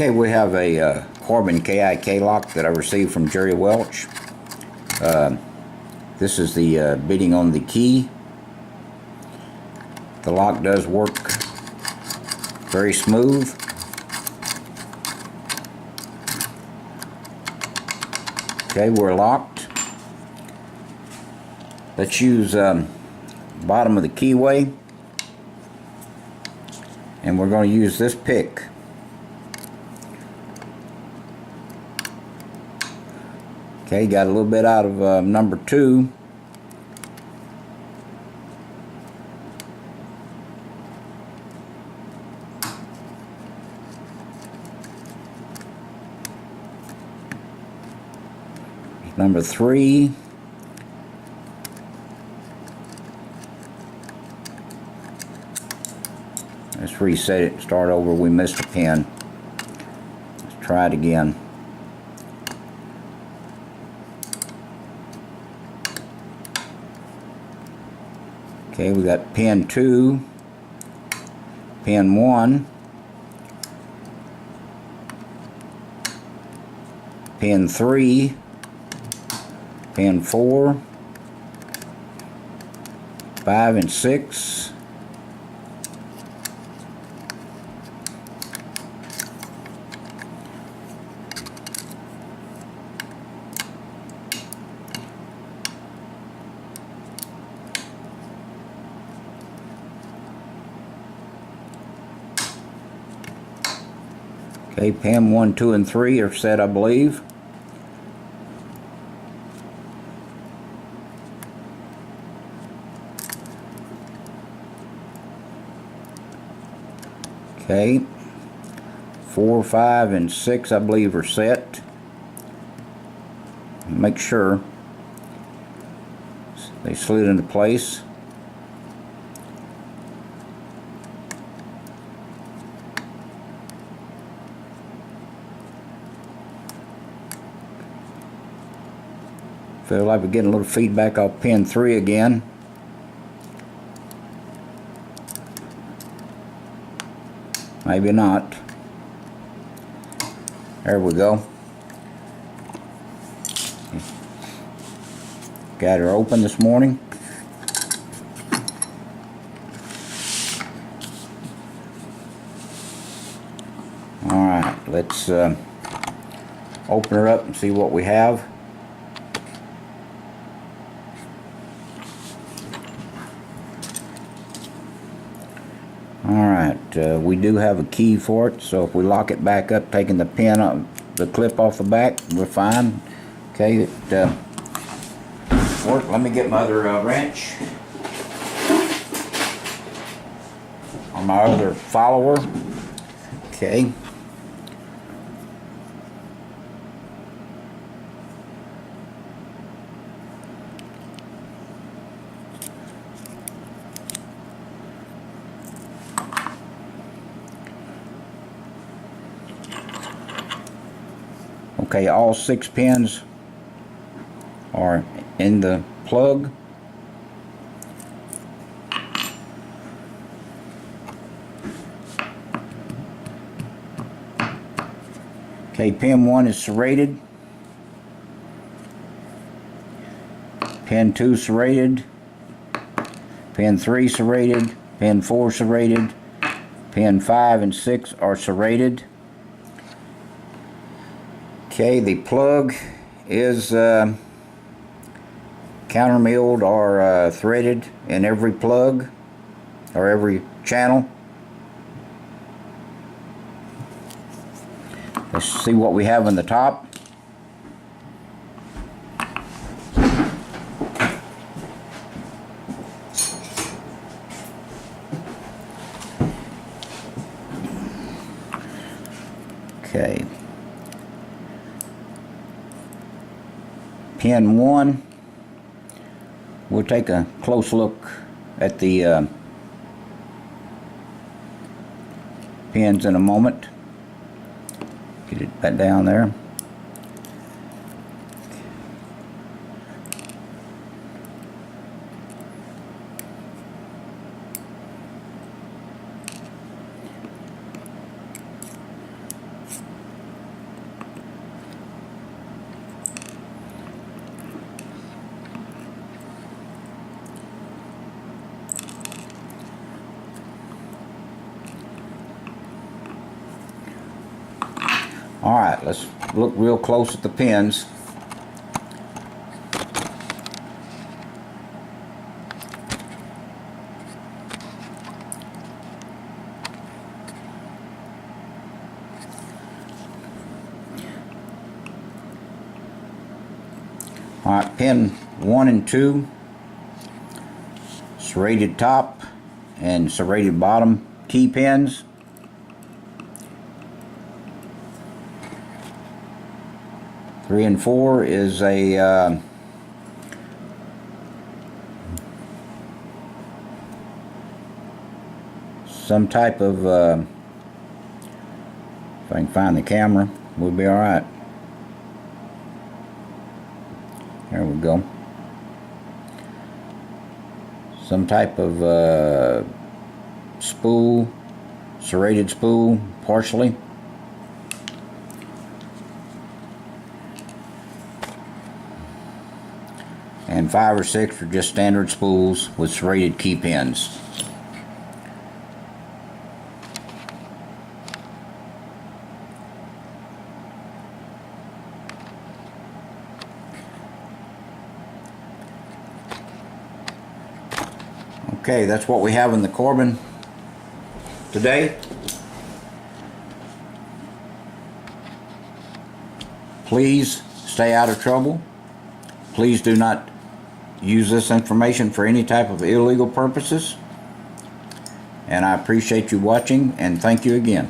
Okay, we have a Corbin KIK lock that I received from Jerry Welch. This is the bitting on the key. The lock does work very smooth. Okay, we're locked. Let's use bottom of the keyway, and we're going to use this pick. Okay, got a little bit out of number 2. Number 3. Let's reset it, start over. We missed a pin. Let's try it again. Okay, we got pin 2, pin 1, pin 3, pin 4, 5 and 6, okay, pin 1, 2, and 3 are set, I believe. Okay, 4, 5, and 6 I believe are set. Make sure they slid into place. Feel like we're getting a little feedback off pin 3 again. Maybe not. There we go. Got her open this morning. Alright, let's open her up and see what we have. Alright, we do have a key for it, so if we lock it back up, taking the pin off, the clip off the back, we're fine. Okay, it worked. Let me get my other wrench on my other follower. Okay. Okay, all 6 pins are in the plug. Okay, pin 1 is serrated. Pin 2 serrated. Pin 3 serrated. Pin 4 serrated. Pin 5 and 6 are serrated. Okay, the plug is countermilled or threaded in every plug or every channel. Let's see what we have on the top. Okay. Pin 1, we'll take a close look at the pins in a moment. Get it back down there. Alright, let's look real close at the pins. Alright, pin 1 and 2, serrated top and serrated bottom key pins. Three and 4 is a some type of if I can find the camera, we'll be alright. There we go. Some type of spool, serrated spool, partially. And 5 or 6 are just standard spools with serrated key pins. Okay, that's what we have in the Corbin today. Please stay out of trouble. Please do not use this information for any type of illegal purposes. And I appreciate you watching, and thank you again.